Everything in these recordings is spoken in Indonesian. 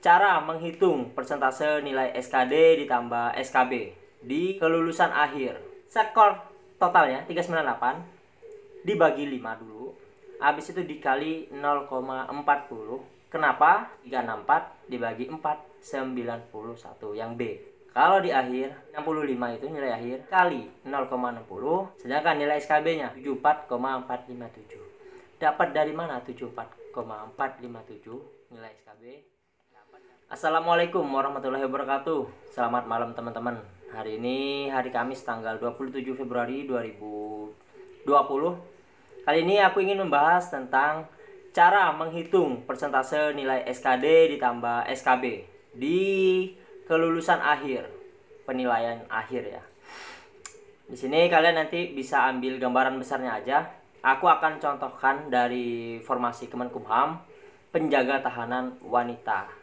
Cara menghitung persentase nilai SKD ditambah SKB di kelulusan akhir. Skor totalnya 398 dibagi 5 dulu. Habis itu dikali 0,40. Kenapa? 364 dibagi 4, 91 yang B. Kalau di akhir 65 itu nilai akhir kali 0,60, sedangkan nilai SKB-nya 74,457. Dapat dari mana 74,457 nilai SKB? Assalamualaikum warahmatullahi wabarakatuh. Selamat malam teman-teman. Hari ini hari Kamis tanggal 27 Februari 2020. Kali ini aku ingin membahas tentang cara menghitung persentase nilai SKD ditambah SKB di kelulusan akhir, penilaian akhir ya. Di sini kalian nanti bisa ambil gambaran besarnya aja. Aku akan contohkan dari formasi Kemenkumham penjaga tahanan wanita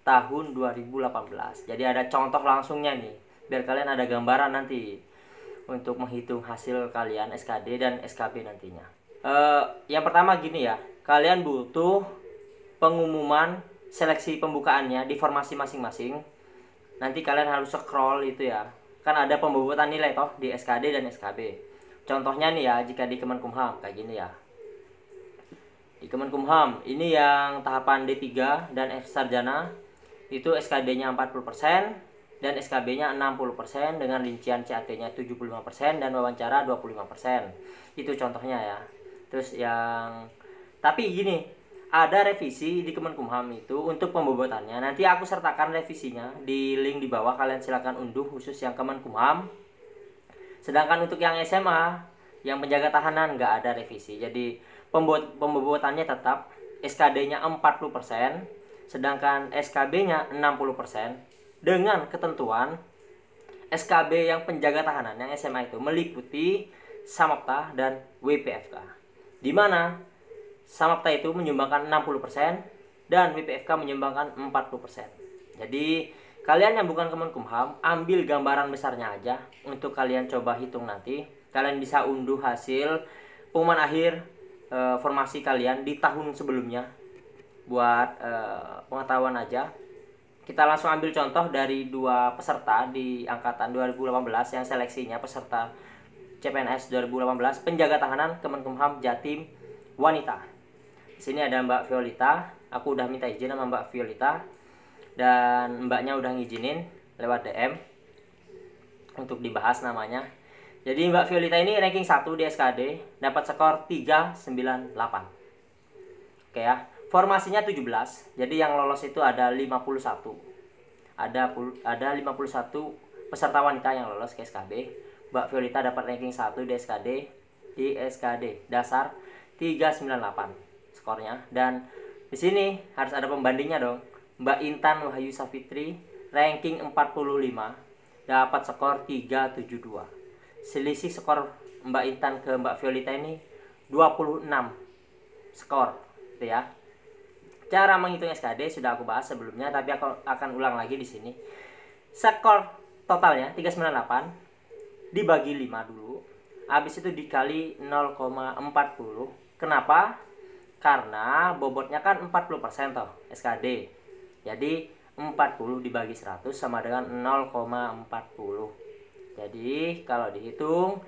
tahun 2018. Jadi ada contoh langsungnya nih, biar kalian ada gambaran nanti untuk menghitung hasil kalian SKD dan SKB nantinya. Yang pertama gini ya, kalian butuh pengumuman seleksi pembukaannya di formasi masing-masing. Nanti kalian harus scroll itu ya, kan ada pembobotan nilai toh di SKD dan SKB. Contohnya nih ya, jika di Kemenkumham kayak gini ya. Di Kemenkumham ini yang tahapan D3 dan F sarjana itu SKD-nya 40% dan SKB-nya 60% dengan rincian CAT-nya 75% dan wawancara 25%. Itu contohnya ya. Terus tapi gini, ada revisi di Kemenkumham itu untuk pembobotannya. Nanti aku sertakan revisinya di link di bawah, kalian silakan unduh khusus yang Kemenkumham. Sedangkan untuk yang SMA, yang penjaga tahanan nggak ada revisi. Jadi pembobotannya tetap SKD-nya 40%, sedangkan SKB-nya 60%, dengan ketentuan SKB yang penjaga tahanan yang SMA itu meliputi Samapta dan WPFK. Di mana Samapta itu menyumbangkan 60% dan WPFK menyumbangkan 40%. Jadi kalian yang bukan Kemenkumham, ambil gambaran besarnya aja untuk kalian coba hitung nanti. Kalian bisa unduh hasil pengumuman akhir formasi kalian di tahun sebelumnya buat pengetahuan aja. Kita langsung ambil contoh dari dua peserta di angkatan 2018 yang seleksinya peserta CPNS 2018 penjaga tahanan Kemenkumham Jatim wanita. Di sini ada Mbak Violita. Aku udah minta izin sama Mbak Violita dan mbaknya udah ngizinin lewat DM untuk dibahas namanya. Jadi Mbak Violita ini ranking 1 di SKD, dapat skor 398. Oke ya. Formasinya 17. Jadi yang lolos itu ada 51. Ada 51 peserta wanita yang lolos ke SKB. Mbak Violita dapat ranking 1 di SKD dasar 398 skornya. Dan di sini harus ada pembandingnya dong. Mbak Intan Wahyu Safitri ranking 45 dapat skor 372. Selisih skor Mbak Intan ke Mbak Violita ini 26 skor gitu ya. Cara menghitung SKD sudah aku bahas sebelumnya, tapi aku akan ulang lagi di sini. Skor totalnya 398 dibagi 5 dulu. Habis itu dikali 0,40. Kenapa? Karena bobotnya kan 40% toh SKD. Jadi 40 dibagi 100 sama dengan 0,40. Jadi kalau dihitung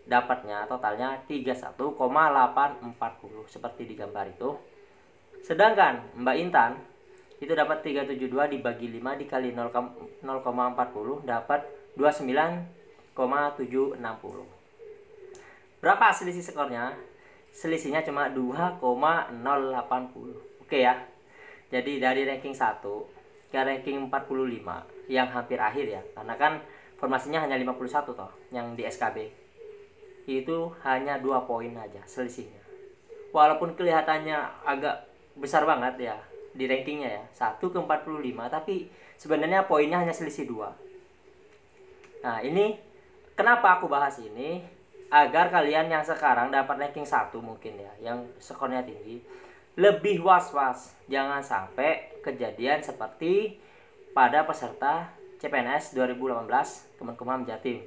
dapatnya totalnya 31,840 seperti di gambar itu. Sedangkan Mbak Intan itu dapat 372 dibagi 5 dikali 0,40 dapat 29,760. Berapa selisih skornya? Selisihnya cuma 2,080. Oke ya. Jadi dari ranking 1 ke ranking 45 yang hampir akhir ya. Karena kan formasinya hanya 51 toh yang di SKB. Itu hanya 2 poin aja selisihnya. Walaupun kelihatannya agak besar banget ya di rankingnya ya, 1 ke 45, tapi sebenarnya poinnya hanya selisih 2. Nah ini kenapa aku bahas ini, agar kalian yang sekarang dapat ranking 1 mungkin ya, yang skornya tinggi, lebih was-was jangan sampai kejadian seperti pada peserta CPNS 2018 Kemenkumham Jatim.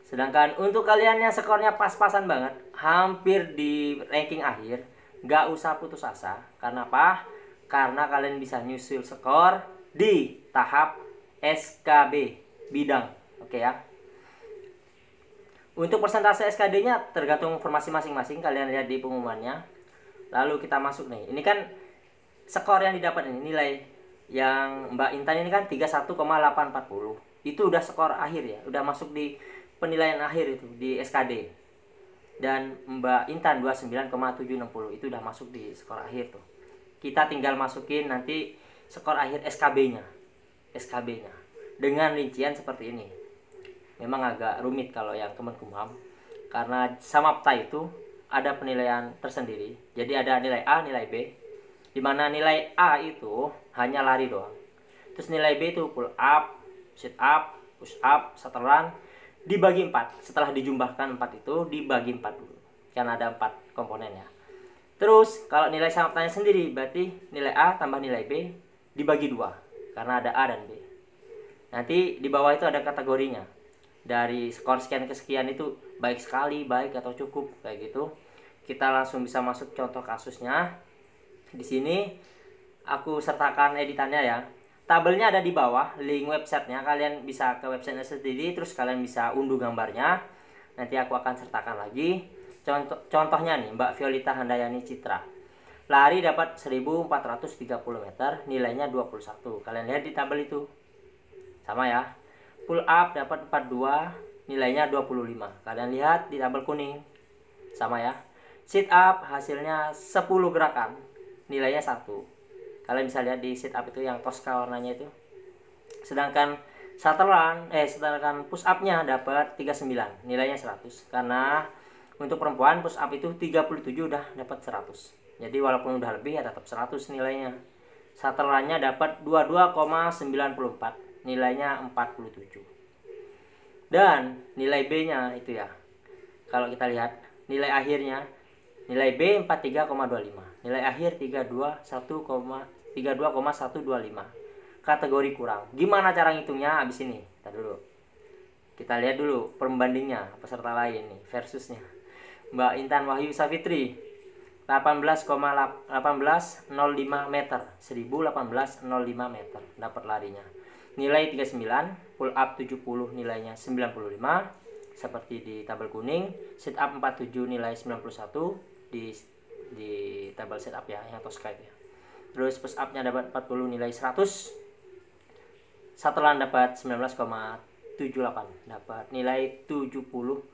Sedangkan untuk kalian yang skornya pas-pasan banget, hampir di ranking akhir, gak usah putus asa. Karena apa? karena kalian bisa nyusul skor di tahap SKB bidang. Oke ya. Untuk persentase SKD-nya tergantung formasi masing-masing, kalian lihat di pengumumannya. Lalu kita masuk nih. Ini kan skor yang didapat ini, nilai yang Mbak Intan ini kan 31,840. Itu udah skor akhir ya, udah masuk di penilaian akhir itu di SKD. Dan Mbak Intan 29,760 itu udah masuk di skor akhir tuh. Kita tinggal masukin nanti skor akhir SKB-nya. SKB-nya dengan rincian seperti ini. Memang agak rumit kalau yang Kemenkumham, karena Samapta itu ada penilaian tersendiri. Jadi ada nilai A, nilai B, dimana nilai A itu hanya lari doang. Terus nilai B itu pull up, sit up, push up, saturan, dibagi 4. Setelah dijumlahkan 4 itu dibagi 4 dulu, karena ada 4 komponen ya. Terus kalau nilai Samaptanya sendiri berarti nilai A tambah nilai B dibagi 2, karena ada A dan B. Nanti di bawah itu ada kategorinya. Dari skor sekian ke sekian itu baik sekali, baik atau cukup, kayak gitu. Kita langsung bisa masuk contoh kasusnya. Di sini aku sertakan editannya ya. Tabelnya ada di bawah, link websitenya. Kalian bisa ke websitenya sendiri, terus kalian bisa unduh gambarnya. Nanti aku akan sertakan lagi. Contohnya nih, Mbak Violeta Handayani Citra. Lari dapat 1430 meter, nilainya 21. Kalian lihat di tabel itu. Sama ya. Pull up dapat 42, nilainya 25. Kalian lihat di tabel kuning. Sama ya. Sit up hasilnya 10 gerakan, nilainya 1. Kalian bisa lihat di sit up itu yang Tosca warnanya itu. Sedangkan sedangkan push up-nya dapat 39, nilainya 100. Karena untuk perempuan push up itu 37 udah dapat 100. Jadi walaupun udah lebih ya tetap 100 nilainya. Satelannya dapat 22,94. Nilainya 47. Dan nilai B-nya itu ya. Kalau kita lihat nilai akhirnya, nilai B 43,25. Nilai akhir 32,125. Kategori kurang. Gimana cara ngitungnya abis ini? Kita dulu. Kita lihat dulu pembandingnya peserta lain nih versusnya. Mbak Intan Wahyu Safitri 18,1805 meter, 1805 meter dapat larinya. Nilai 39, pull up 70 nilainya 95 seperti di tabel kuning, sit up 47 nilai 91 di tabel sit up ya yang Tosca itu ya. Terus push up-nya dapat 40 nilai 100. Satelan dapat 19,78, dapat nilai 78.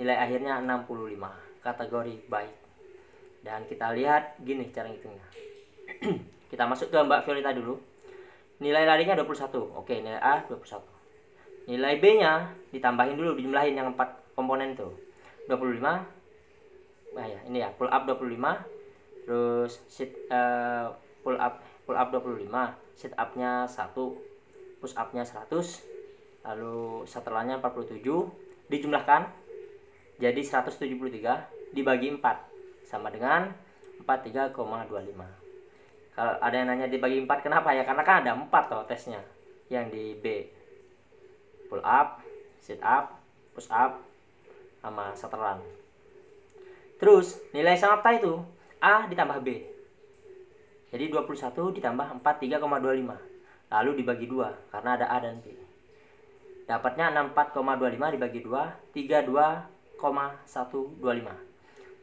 Nilai akhirnya 65, kategori baik. Dan kita lihat gini cara ngitungnya. Kita masuk ke Mbak Violeta dulu. Nilai larinya 21. Oke, nilai A 21. Nilai B-nya ditambahin dulu, dijumlahin yang 4 komponen itu. 25. Nah ya, ini ya, pull up 25. Terus pull up 25, sit up-nya 1, push up-nya 100. Lalu setelahnya 47 dijumlahkan jadi 173 dibagi 4 sama dengan 43,25. Kalau ada yang nanya dibagi 4 kenapa ya? Karena kan ada 4 toh tesnya. Yang di B pull up, sit up, push up, sama saturan. Terus nilai Samapta itu A ditambah B. Jadi 21 ditambah 43,25. Lalu dibagi 2 karena ada A dan B. Dapatnya 64,25 dibagi 2, 32,125.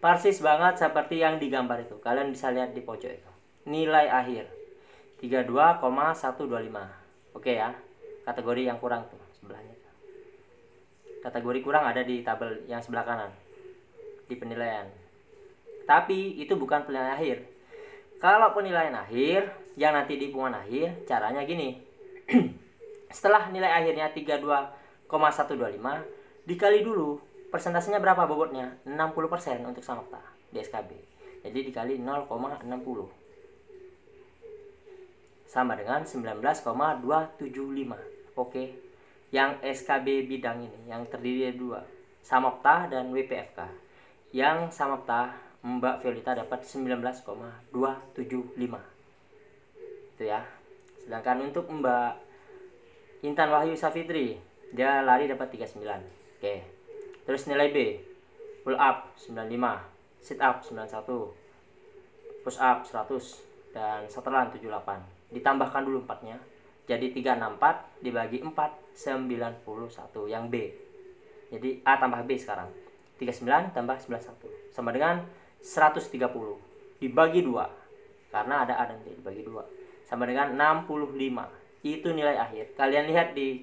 Persis banget seperti yang digambar itu. Kalian bisa lihat di pojok itu. Nilai akhir 32,125. Oke ya. Kategori yang kurang tuh sebelahnya. Kategori kurang ada di tabel yang sebelah kanan di penilaian. Tapi itu bukan penilaian akhir. Kalau penilaian akhir yang nanti di pengumuman akhir, caranya gini. Setelah nilai akhirnya 32,125 dikali dulu persentasenya berapa bobotnya? 60% untuk Samapta di SKB. Jadi dikali 0,60 sama dengan 19,275. Oke. Yang SKB bidang ini yang terdiri dari 2, Samapta dan WPFK. Yang Samapta Mbak Violeta dapat 19,275. Itu ya. Sedangkan untuk Mbak Intan Wahyu Safitri dia lari dapat 39. Oke. Terus nilai B, pull up 95, sit up 91, push up 100, dan setelan 78. Ditambahkan dulu 4-nya. Jadi 364 dibagi 4, 91 yang B. Jadi A tambah B sekarang. 39 tambah 91 sama dengan 130 dibagi 2. Karena ada A dan B, dibagi 2 sama dengan 65. Itu nilai akhir. Kalian lihat di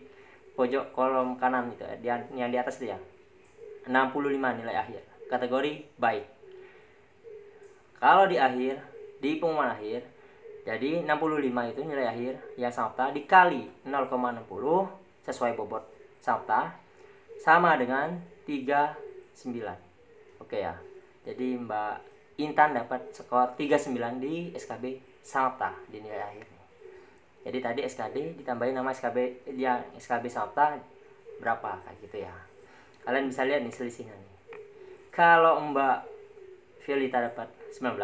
pojok kolom kanan itu, yang di atas itu ya. 65 nilai akhir. Kategori baik. Kalau di akhir, di pengumuman akhir, jadi 65 itu nilai akhir yang Samapta dikali 0,60 sesuai bobot Samapta sama dengan 39. Oke ya. Jadi Mbak Intan dapat skor 39 di SKB Samapta di nilai akhir. Jadi tadi SKD ditambahin nama SKB yang SKB Samapta berapa kayak gitu ya. Kalian bisa lihat nih selisihnya nih. Kalau Mbak Violeta dapat 19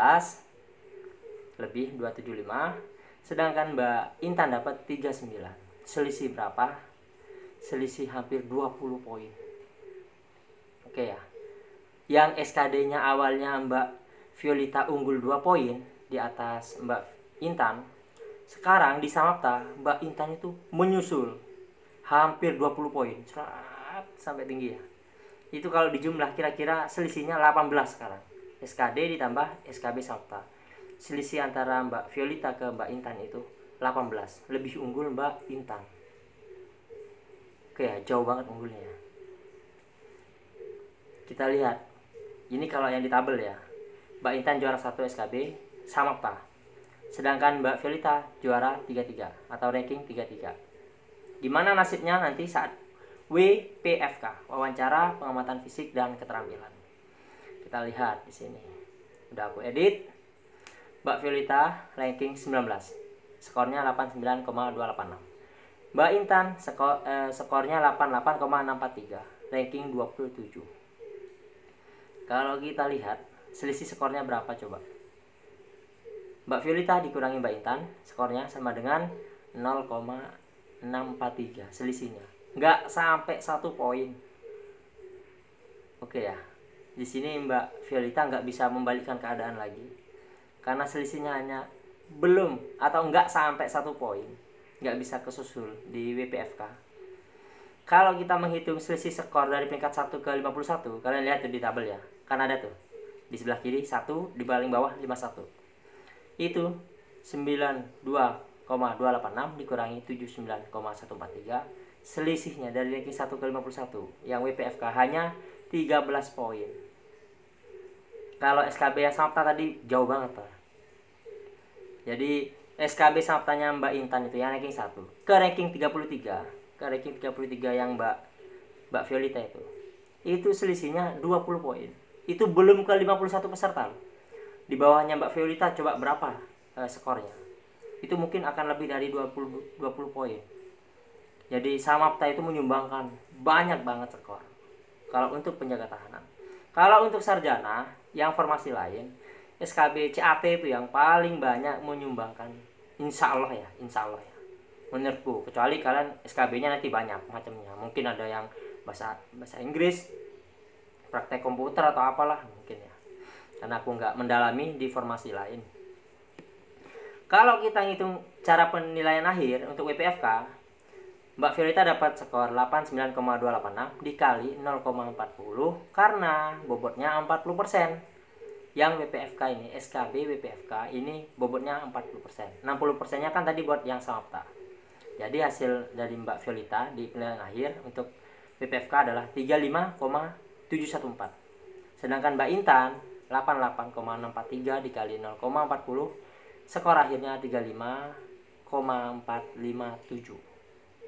lebih 275, sedangkan Mbak Intan dapat 39. Selisih berapa? Selisih hampir 20 poin. Oke ya. Yang SKD-nya awalnya Mbak Violeta unggul 2 poin di atas Mbak Intan. Sekarang di Samapta Mbak Intan itu menyusul hampir 20 poin. Sampai tinggi ya. Itu kalau dijumlah kira-kira selisihnya 18 sekarang. SKD ditambah SKB Samapta. Selisih antara Mbak Violeta ke Mbak Intan itu 18. Lebih unggul Mbak Intan. Oke ya, jauh banget unggulnya ya. Kita lihat. Ini kalau yang di tabel ya. Mbak Intan juara 1 SKB Samapta. Sedangkan Mbak Violeta juara 33 atau ranking 33. Gimana nasibnya nanti saat WPFK, wawancara pengamatan fisik dan keterampilan. Kita lihat di sini. Udah aku edit. Mbak Violeta ranking 19. Skornya 89,286. Mbak Intan skornya 88,643, ranking 27. Kalau kita lihat selisih skornya berapa coba? Mbak Violeta dikurangi Mbak Intan, skornya sama dengan 0,643 selisihnya. Nggak sampai 1 poin. Oke ya. Di sini Mbak Violeta nggak bisa membalikkan keadaan lagi. Karena selisihnya hanya belum atau nggak sampai 1 poin. Nggak bisa kesusul di WPFK. Kalau kita menghitung selisih skor dari peringkat 1 ke 51, kalian lihat tuh di tabel ya. Kan ada tuh. Di sebelah kiri 1, di paling bawah 51. Itu 92,286 dikurangi 79,143. Selisihnya dari ranking 1 ke 51 yang WPFK hanya 13 poin. Kalau SKB yang Samapta tadi jauh banget Pak. Jadi SKB Samaptanya Mbak Intan itu yang ranking 1 ke ranking 33, ke ranking 33 yang Mbak Violeta itu selisihnya 20 poin. Itu belum ke 51 peserta. Di bawahnya Mbak Violeta coba berapa skornya? Itu mungkin akan lebih dari 20 poin. Jadi Samapta itu menyumbangkan banyak banget skor kalau untuk penjaga tahanan. Kalau untuk sarjana yang formasi lain, SKB CAT itu yang paling banyak menyumbangkan. Insya Allah ya menurutku. Kecuali kalian SKB-nya nanti banyak macamnya. Mungkin ada yang bahasa Inggris, praktek komputer atau apalah mungkin ya. Karena aku nggak mendalami di formasi lain. Kalau kita ngitung cara penilaian akhir untuk WPFK, Mbak Violeta dapat skor 89,286 dikali 0,40 karena bobotnya 40%. Yang WPFK ini, SKB WPFK ini bobotnya 40%. 60%-nya kan tadi buat yang Samapta. Jadi hasil dari Mbak Violeta di penilaian akhir untuk WPFK adalah 35,714. Sedangkan Mbak Intan 88,643 dikali 0,40, skor akhirnya 35,457.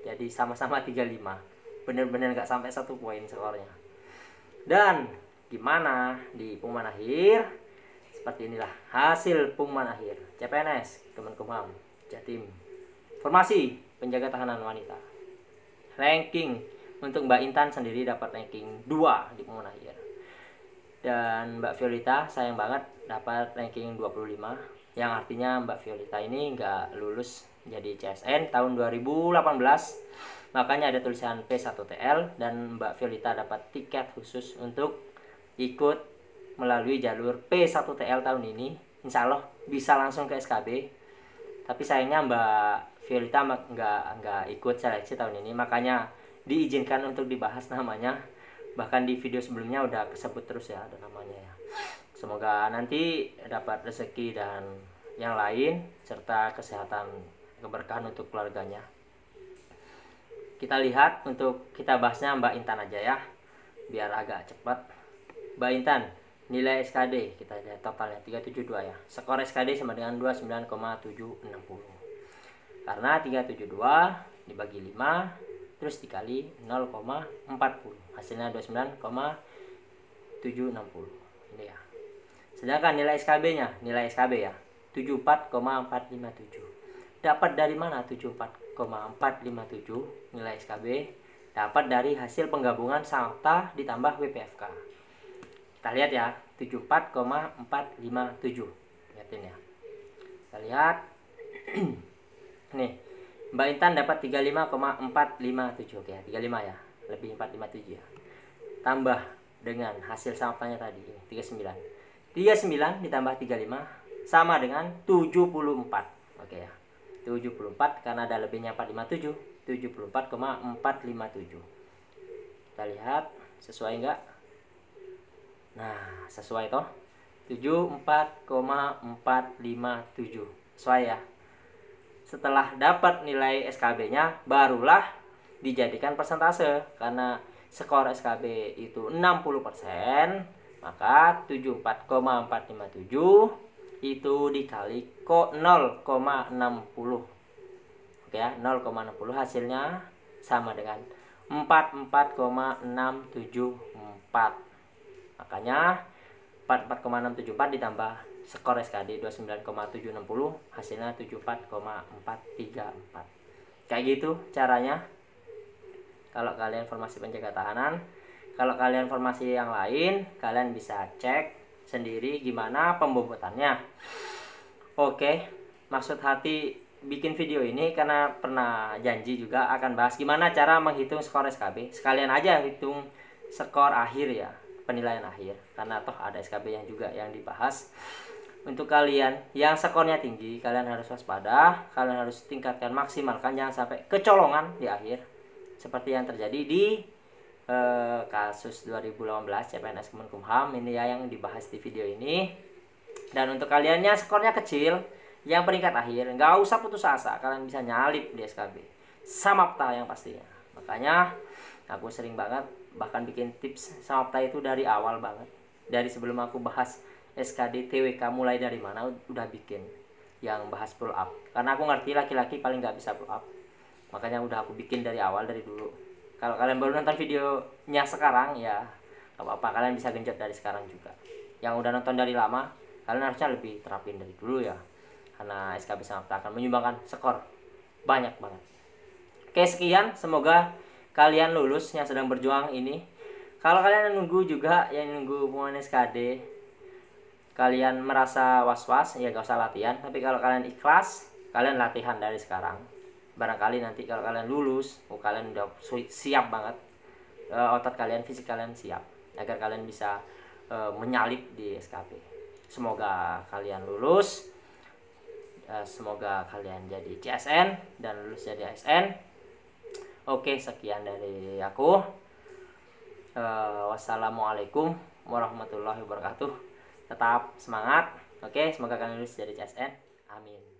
Jadi sama-sama 35. Bener-bener gak sampai 1 poin skornya. Dan gimana di pengumuman akhir? Seperti inilah hasil pengumuman akhir CPNS Kemenkumham Jatim. Formasi penjaga tahanan wanita. Ranking untuk Mbak Intan sendiri dapat ranking 2 di pengumuman akhir. Dan Mbak Violeta sayang banget dapat ranking 25. Yang artinya Mbak Violeta ini nggak lulus jadi CSN tahun 2018. Makanya ada tulisan P1TL dan Mbak Violeta dapat tiket khusus untuk ikut melalui jalur P1TL tahun ini. insya Allah bisa langsung ke SKB. Tapi sayangnya Mbak Violeta nggak ikut seleksi tahun ini, makanya diizinkan untuk dibahas namanya. Bahkan di video sebelumnya udah kesebut terus ya ada namanya ya. Semoga nanti dapat rezeki dan yang lain serta kesehatan, keberkahan untuk keluarganya. Kita lihat, untuk kita bahasnya Mbak Intan aja ya, biar agak cepat. Mbak Intan, nilai SKD kita lihat totalnya 372 ya. Skor SKD sama dengan 29,760. Karena 372 dibagi 5 terus dikali 0,40, hasilnya 29,760. Ini ya. Sedangkan nilai SKB-nya, nilai SKB ya, 74,457. Dapat dari mana 74,457 nilai SKB? Dapat dari hasil penggabungan SAMAPTA ditambah WPFK. Kita lihat ya, 74,457. Lihatin ya. Kita lihat. Nih, Mbak Intan dapat 35,457. Oke, 35 ya. Lebih 457 ya. Tambah dengan hasil SAMAPTA-nya tadi, 39. 39 ditambah 35 sama dengan 74. Oke ya. 74 karena ada lebihnya 457. 74,457. Kita lihat sesuai enggak? Nah, sesuai toh. 74,457. Sesuai ya. Setelah dapat nilai SKB-nya barulah dijadikan persentase. Karena skor SKB itu 60%, maka 74,457 itu dikali kok 0,60. Oke ya, 0,60 hasilnya sama dengan 44,674. Makanya 44,674 ditambah skor SKD 29,760 hasilnya 74,434. Kayak gitu caranya. Kalau kalian formasi penjaga tahanan, kalau kalian formasi yang lain, kalian bisa cek sendiri gimana pembobotannya. Oke, maksud hati bikin video ini karena pernah janji juga akan bahas gimana cara menghitung skor SKB. Sekalian aja hitung skor akhir ya, penilaian akhir. Karena toh ada SKB yang juga yang dibahas. Untuk kalian yang skornya tinggi, kalian harus waspada, kalian harus tingkatkan, maksimalkan, jangan sampai kecolongan di akhir. Seperti yang terjadi di kasus 2018 CPNS Kemenkumham ini ya, yang dibahas di video ini. Dan untuk kalian yang skornya kecil, yang peringkat akhir, nggak usah putus asa, kalian bisa nyalip di SKB SAMAPTA yang pastinya. Makanya aku sering banget bahkan bikin tips SAMAPTA itu dari awal banget, dari sebelum aku bahas SKD TWK mulai dari mana udah bikin yang bahas pull up, karena aku ngerti laki-laki paling nggak bisa pull up. Makanya udah aku bikin dari awal, dari dulu. Kalau kalian baru nonton videonya sekarang ya gak apa-apa, kalian bisa genjot dari sekarang juga. Yang udah nonton dari lama, kalian harusnya lebih terapin dari dulu ya, karena SKB SAMAPTA akan menyumbangkan skor banyak banget. Oke, sekian, semoga kalian lulus yang sedang berjuang ini. Kalau kalian nunggu juga, yang nunggu pengumuman SKD, kalian merasa was-was, ya gak usah latihan. Tapi kalau kalian ikhlas, kalian latihan dari sekarang. Barangkali nanti kalau kalian lulus, kalian udah siap banget, otot kalian, fisik kalian siap, agar kalian bisa menyalip di SKB. Semoga kalian lulus, semoga kalian jadi CSN dan lulus jadi ASN. Oke, sekian dari aku. Wassalamualaikum warahmatullahi wabarakatuh. Tetap semangat. Oke, semoga kalian lulus jadi CSN. Amin.